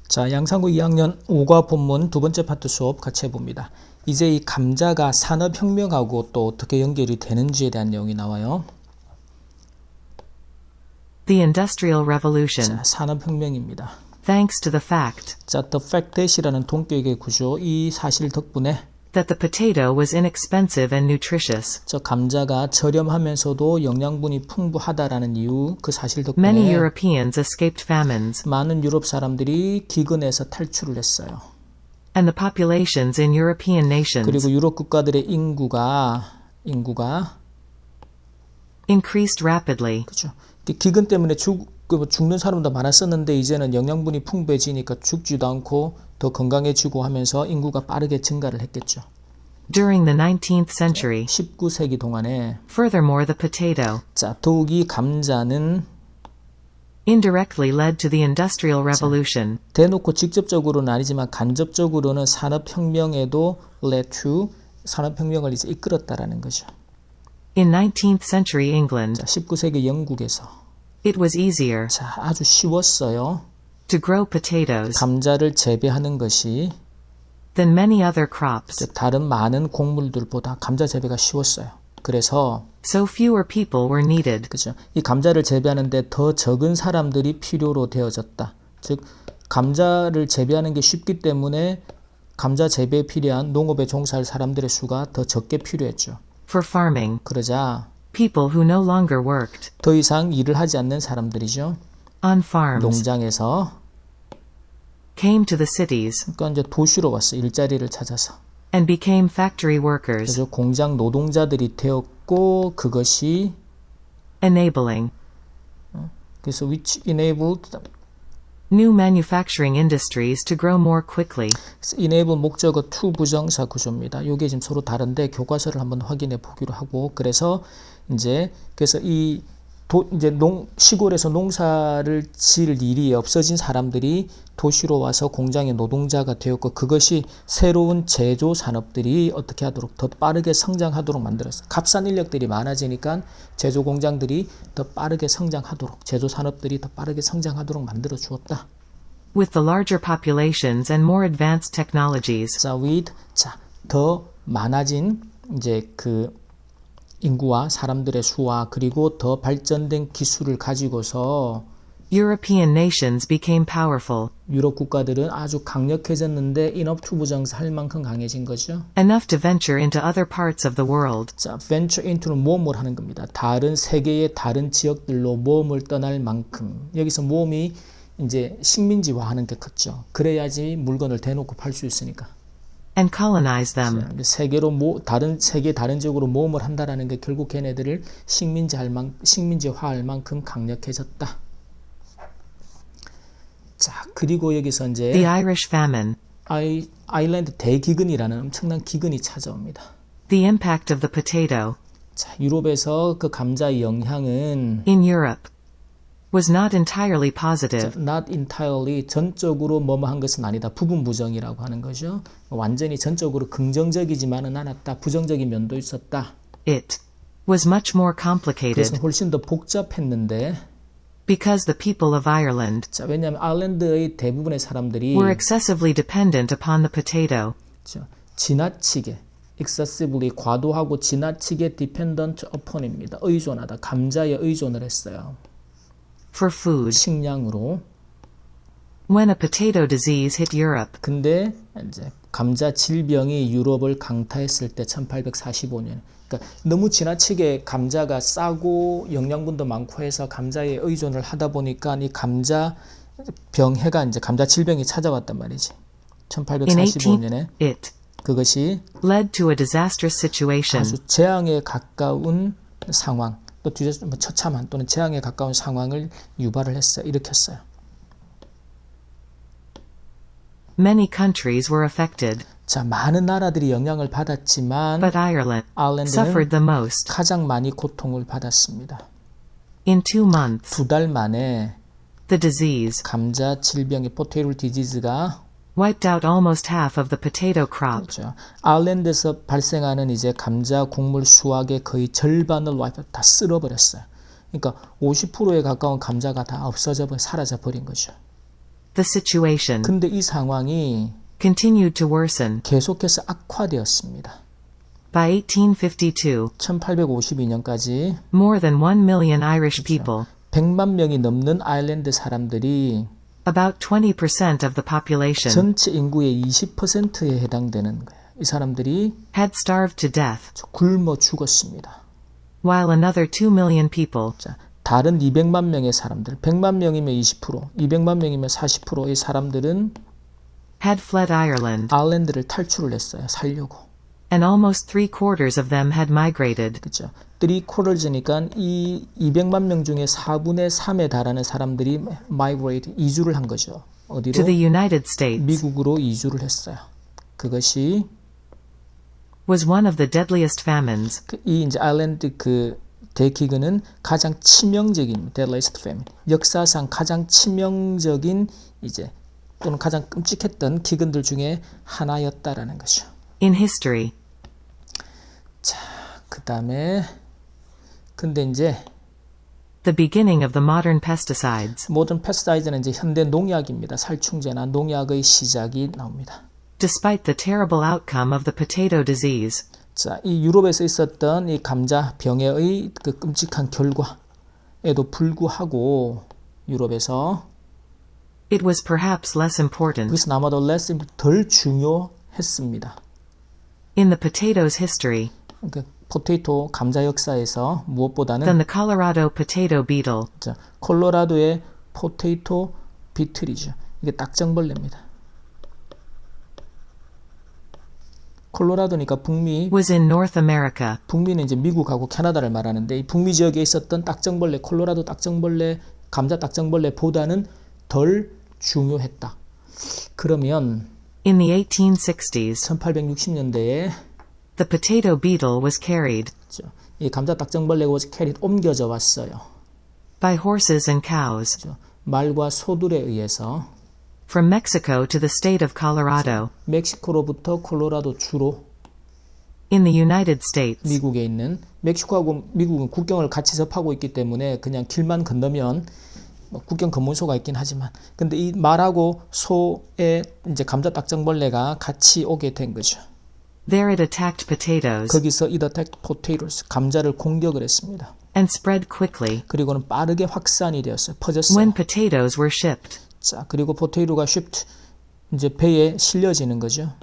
자, 양상구 2학년 5과 본문 두 번째 파트 수업 같이 해봅니다. 이제 이 감자가 산업혁명하고 또 어떻게 연결이 되는지에 대한 내용이 나와요. The Industrial Revolution. 자, 산업혁명입니다. Thanks to the fact 자, the fact that이라는 동격의 구조, 이 사실 덕분에 that the potato was inexpensive and nutritious, 저 감자가 저렴하면서도 영양분이 풍부하다라는 이유, 그 사실 many 덕분에 Europeans escaped famines, 많은 유럽 사람들이 기근에서 탈출을 했어요. and the populations in European nations 그리고 유럽 국가들의 인구가 increased rapidly. 그렇죠. 기근 때문에 죽는 사람도 많았었는데 이제는 영양분이 풍부해지니까 죽지도 않고 더 건강해지고 하면서 인구가 빠르게 증가를 했겠죠. During the 19th century, 19세기 동안에 furthermore, the potato 자, 더욱이 감자는 indirectly led to the Industrial Revolution, 대놓고 직접적으로는 아니지만 간접적으로는 산업혁명에도 led to 산업혁명을 이제 이끌었다라는 거죠. in 19th century England. 자, 19세기 영국에서 It was easier 자, 아주 쉬웠어요. to grow potatoes 감자를 재배하는 것이 than many other crops, 즉 다른 많은 곡물들보다 감자 재배가 쉬웠어요. 그래서 so fewer people were needed. 그죠? 이 감자를 재배하는데 더 적은 사람들이 필요로 되어졌다. 즉 감자를 재배하는 게 쉽기 때문에 감자 재배에 필요한 농업에 종사할 사람들의 수가 더 적게 필요했죠. For farming, 그러자 people who no longer worked 더 이상 일을 하지 않는 사람들이죠. on farms 농장에서 came to the cities 그러니까 이제 도시로 왔어. 일자리를 찾아서. and became factory workers, 그래서 공장 노동자들이 되었고 그것이 enabling 그래서 which enabled new manufacturing industries to grow more quickly. enable 목적어 to 부정사 구조입니다. 이게 지금 서로 다른데 교과서를 한번 확인해 보기로 하고 그래서 그래서 이제 시골에서 농사를 지을 일이 없어진 사람들이 도시로 와서 공장의 노동자가 되었고 그것이 새로운 제조 산업들이 어떻게 하도록 더 빠르게 성장하도록 만들었어요. 값싼 인력들이 많아지니까 제조 공장들이 더 빠르게 성장하도록 제조 산업들이 더 빠르게 성장하도록 만들어 주었다. With the larger populations and more advanced technologies, 더 많아진 이제 그 인구와 사람들의 수와 그리고 더 발전된 기술을 가지고서 European nations became powerful, 유럽 국가들은 아주 강력해졌는데 enough to 부정사 할 만큼 강해진 거죠. enough to venture into other parts of the world. 자, venture into는 모험을 하는 겁니다. 다른 세계의 다른 지역들로 모험을 떠날 만큼 여기서 모험이 이제 식민지화하는 게 컸죠. 그래야지 물건을 대놓고 팔 수 있으니까. And colonize them. 다른 세계 다른 지역으로 모험을 한다라는 게 결국 걔네들을 식민지화할 만큼 강력해졌다. 자, 그리고 여기서 이제 The Irish famine. 아일랜드 대기근이라는 엄청난 기근이 찾아옵니다. The impact of the potato 자, 유럽에서 그 감자의 영향은 in Europe was not entirely positive. not entirely 전적으로 뭐뭐한 것은 아니다. 부분 부정이라고 하는 거죠. 완전히 전적으로 긍정적이지만은 않았다. 부정적인 면도 있었다. It was much more 그것은 complicated 훨씬 더 복잡했는데 because the people of Ireland 자, 왜냐하면 아일랜드의 대부분의 사람들이 were excessively dependent upon the potato. 지나치게 excessively 과도하고 지나치게 dependent upon입니다. 의존하다. 감자에 의존을 했어요. For food. 식량으로. When a potato disease hit Europe, 근데 이제 감자 질병이 유럽을 강타했을 때 1845년. 그러니까 너무 지나치게 감자가 싸고 영양분도 많고 해서 감자에 의존을 하다 보니까 이 감자 병해가 이제 감자 질병이 찾아왔단 말이지. in 1845년에 it 그것이 led to a disastrous situation. 아주 재앙에 가까운 상황, 또 처참한 또는 재앙에 가까운 상황을 유발을 했어요. 일으켰어요. Many countries were affected, 자, 많은 나라들이 영향을 받았지만 but Ireland suffered 아일랜드는 the most. 가장 많이 고통을 받았습니다. In 2 months, 2달 만에 the disease 감자 질병의 포테이토 디지즈가 wiped out almost half of the potato crop. 그렇죠. 아일랜드에서 발생하는 이제 감자 곡물 수확의 거의 절반을 다 쓸어버렸어요. 그러니까 50%에 가까운 감자가 다 사라져 버린 거죠. The situation 근데 이 상황이 continued to worsen. 계속해서 악화되었습니다. By 1852, 1852년까지 more than 1 million Irish people, 100만 명이 넘는 아일랜드 사람들이 about 20% of the population, 전체 인구의 20%에 해당되는 거예요. 이 사람들이 had starved to death, 굶어 죽었습니다. while another 2 million people, 자, 다른 200만 명의 사람들, 100만 명이면 20%, 200만 명이면 40%의 사람들은 had fled Ireland, 아일랜드를 탈출을 했어요. 살려고. and almost 3/4 of them had migrated 그죠? 3/4즈니까 이 200만 명 중에 4분의 3에 달하는 사람들이 migrate, 이주를 한 거죠. to 어디로? the United States, 미국으로 이주를 했어요. 그것이 was one of the deadliest famines 이 이제 아일랜드 그 대기근은 가장 치명적인 deadliest famine, 역사상 가장 치명적인 이제 또는 가장 끔찍했던 기근들 중에 하나였다라는 거죠. in history. 그다음에 근데 이제 The beginning of the modern pesticides. 모든 패스타이즈는 이제 현대 농약입니다. 살충제나 농약의 시작이 나옵니다. Despite the terrible outcome of the potato disease, 자, 이 유럽에서 있었던 이 감자 병해의 그 끔찍한 결과에도 불구하고 유럽에서 it was perhaps less important 그것은 아마도 레슨 덜 중요했습니다. in the potato's history 그 포테이토 감자 역사에서 than 무엇보다는 the Colorado potato beetle. 자, 콜로라도의 포테이토 비틀이죠. 이게 딱정벌레입니다. 콜로라도니까 북미, Was in North America. 북미는 이제 미국하고 캐나다를 말하는데 이 북미 지역에 있었던 딱정벌레, 콜로라도 딱정벌레, 감자 딱정벌레보다는 덜 중요했다. 그러면 In the 1860s, 1860년대에 the potato beetle was carried 이 감자 딱정벌레가 캐릿 옮겨져 왔어요. by horses and cows 말과 소들에 의해서 from Mexico to the state of Colorado. 멕시코로부터 콜로라도 주로 In the United States, 미국에 있는 멕시코하고 미국은 국경을 같이 접하고 있기 때문에 그냥 길만 건너면 뭐 국경 검문소가 있긴 하지만 근데 이 말하고 소의 이제 감자 딱정벌레가 같이 오게 된 거죠. there it attacked potatoes 거기서 it attacked potatoes 감자를 공격을 했습니다. and spread quickly 그리고는 빠르게 확산이 되었어요. 퍼졌어요. when potatoes were shipped 자, 그리고 포테이토가 shipped 이제 배에 실려지는 거죠.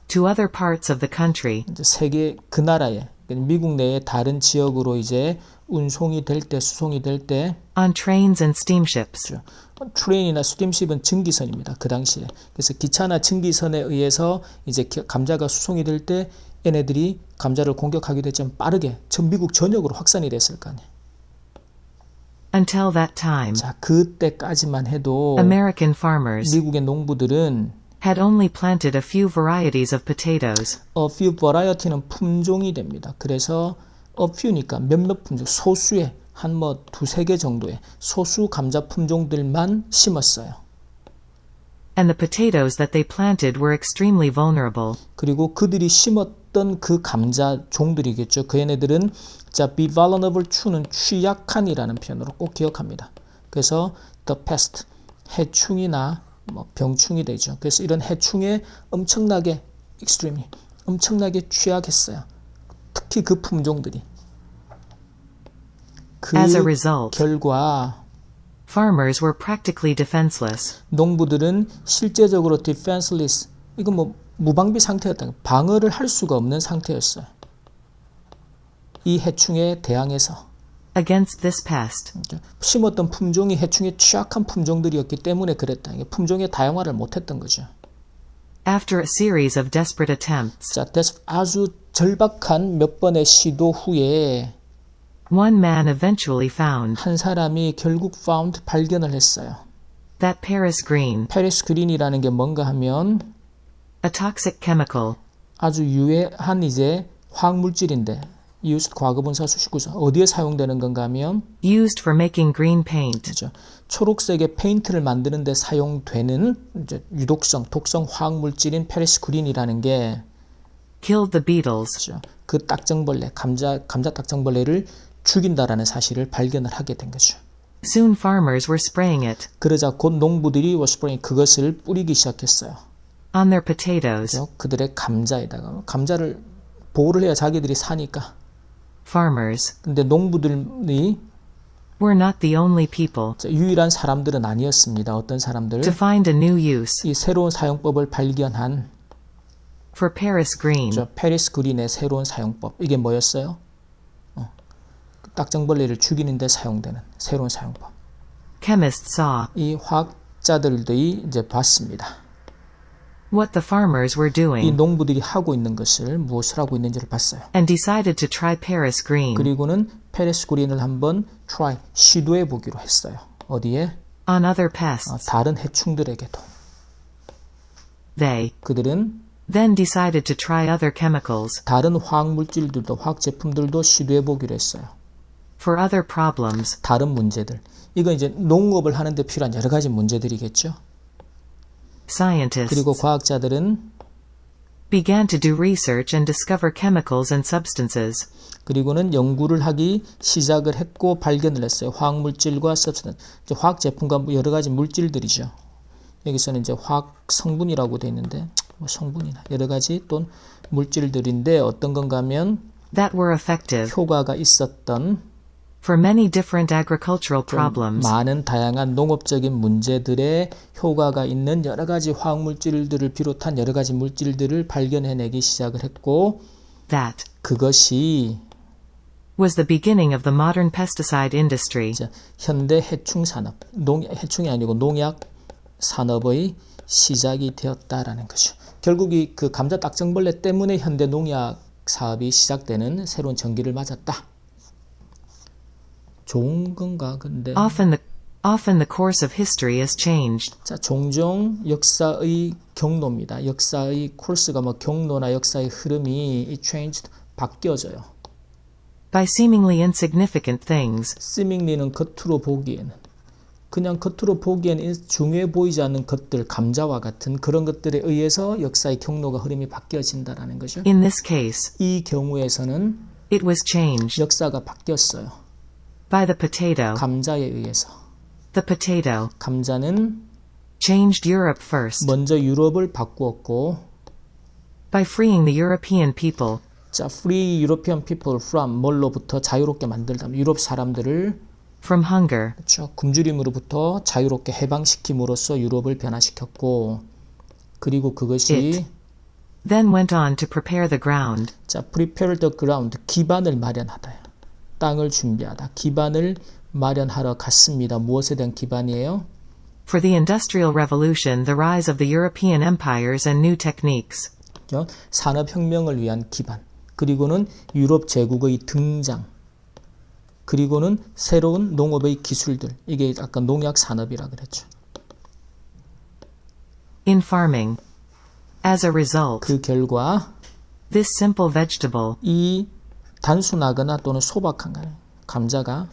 to other parts of the country. 이제 세계 그 나라에 미국 내의 다른 지역으로 이제 운송이 될 때 수송이 될 때 on trains and steamships. 트레인이나 스팀십은 증기선입니다. 그 당시에. 그래서 기차나 증기선에 의해서 이제 감자가 수송이 될 때 얘네들이 감자를 공격하게 되면 빠르게 전 미국 전역으로 확산이 됐을 거 아니에요. Until that time, 자, 그때까지만 해도 American farmers 미국의 농부들은 had only planted a few varieties of potatoes. a few variety는 품종이 됩니다. 그래서 a few니까 몇몇 품종, 소수의 한 뭐 두세 개 정도의 소수 감자 품종들만 심었어요. And the potatoes that they planted were extremely vulnerable. 그리고 그들이 심었던 그 감자 종들이겠죠. 그 얘네들은 자, be vulnerable to는 취약한이라는 표현으로 꼭 기억합니다. 그래서 the pest, 해충이나 뭐 병충이 되죠. 그래서 이런 해충에 엄청나게 extremely, 엄청나게 취약했어요. 특히 그 품종들이. 그 As a result, 결과 farmers were practically defenseless. 농부들은 실제적으로 defenseless, 이건 뭐 무방비 상태였다. 방어를 할 수가 없는 상태였어요. 이 해충에 대항해서 Against this pest, 심었던 품종이 해충에 취약한 품종들이었기 때문에 그랬다. 이게 품종의 다양화를 못했던 거죠. after a series of desperate attempts, 자, 아주 절박한 몇 번의 시도 후에 one man eventually found 한 사람이 결국 발견을 했어요. that Paris green, 페리스 그린이라는 게 뭔가 하면 a toxic chemical, 아주 유해한 이제 화학물질인데 used 과거분사 수식구사 어디에 사용되는 건가 하면 used for making green paint, 그죠. 초록색의 페인트를 만드는 데 사용되는 이제 독성 화학물질인 페리스 그린이라는 게 killed the beetles. 그죠. 그 딱정벌레 감자 딱정벌레를 죽인다라는 사실을 발견을 하게 된 거죠. Soon farmers were spraying it 그러자 곧 농부들이 워스프링 그것을 뿌리기 시작했어요. on their potatoes. 그죠? 그들의 감자에다가 감자를 보호를 해야 자기들이 사니까. Farmers 근데 농부들이 were not the only people 유일한 사람들은 아니었습니다. 어떤 사람들? to find a new use 이 새로운 사용법을 발견한 for Paris green. 페리스 그린의 새로운 사용법. 이게 뭐였어요? 딱정벌레를 죽이는 데 사용되는 새로운 사용법. Chemists saw 이 화학자들이 이제 봤습니다. what the farmers were 이 doing 농부들이 하고 있는 것을 무엇을 하고 있는지를 봤어요. and decided to try Paris green 그리고는 페리스 그린을 한번 시도해 보기로 했어요. 어디에? on other pests. 다른 해충들에게도. They 그들은 then decided to try other chemicals 다른 화학 물질들도 화학 제품들도 시도해 보기로 했어요. for other problems. 다른 문제들. 이건 이제 농업을 하는데 필요한 여러 가지 문제들이겠죠. Scientists 그리고 과학자들은 began to do research and discover chemicals and substances 그리고는 연구를 하기 시작을 했고 발견을 했어요. 화학 물질과 substance, 이제 화학 제품과 여러 가지 물질들이죠. 여기서는 이제 화학 성분이라고 되어 있는데 뭐 성분이나 여러 가지 또 물질들인데 어떤 건가 하면 that were effective 효과가 있었던 for many different agricultural problems. 많은 다양한 농업적인 문제들의 효과가 있는 여러 가지 화학 물질들을 비롯한 여러 가지 물질들을 발견해내기 시작을 했고 That 그것이 was the beginning of the modern pesticide industry. 현대 해충 산업, 해충이 아니고 농약 산업의 시작이 되었다라는 거죠. 결국 이 그 감자 딱정벌레 때문에 현대 농약 사업이 시작되는 새로운 전기를 맞았다. 좋은 건가? 근데 Often the course of history is changed 자, 종종 역사의 경로입니다. 역사의 코스가 뭐 경로나 역사의 흐름이 이 changed 바뀌어져요. by seemingly insignificant things. seemingly는 겉으로 보기에는 그냥 겉으로 보기에는 중요해 보이지 않는 것들, 감자와 같은 그런 것들에 의해서 역사의 경로가 흐름이 바뀌어진다라는 거죠. In this case, 이 경우에서는 it was changed 역사가 바뀌었어요. by the potato. 감자에 의해서. The potato 감자는 changed Europe first 먼저 유럽을 바꾸었고 by freeing the European people 자, free European people from 뭘로부터 자유롭게 만들다. 유럽 사람들을 from hunger. 그렇죠. 굶주림으로부터 자유롭게 해방시킴으로써 유럽을 변화시켰고 그리고 그것이 Then went on to prepare the ground 자, prepare the ground 기반을 마련하다. 땅을 준비하다. 기반을 마련하러 갔습니다. 무엇에 대한 기반이에요? for the Industrial Revolution, the rise of the European empires and new techniques. 그렇죠? 산업혁명을 위한 기반. 그리고는 유럽 제국의 등장. 그리고는 새로운 농업의 기술들. 이게 아까 농약 산업이라 그랬죠. In farming. As a result, 그 결과 this simple vegetable 이 단순하거나 또는 소박한 감자가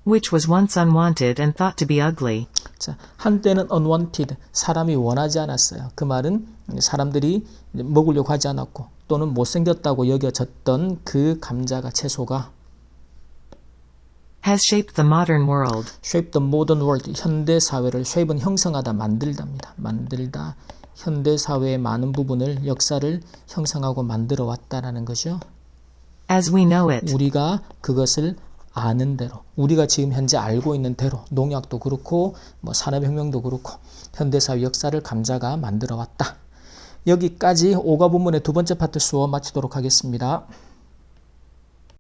which was once unwanted and thought to be ugly, 자, 한때는 unwanted, 사람이 원하지 않았어요. 그 말은 사람들이 먹으려고 하지 않았고 또는 못생겼다고 여겨졌던 그 감자가 채소가 has shaped the modern world. shape the modern world, 현대 사회를 shape는 형성하다, 만들다입니다. 만들다, 현대 사회의 많은 부분을 역사를 형성하고 만들어 왔다라는 거죠. As we know it, 우리가 그것을 아는 대로, 우리가 지금 현재 알고 있는 대로 농약도 그렇고 뭐 산업혁명도 그렇고 현대사회 역사를 감자가 만들어 왔다. 여기까지 오가 본문의 두 번째 파트 수업 마치도록 하겠습니다.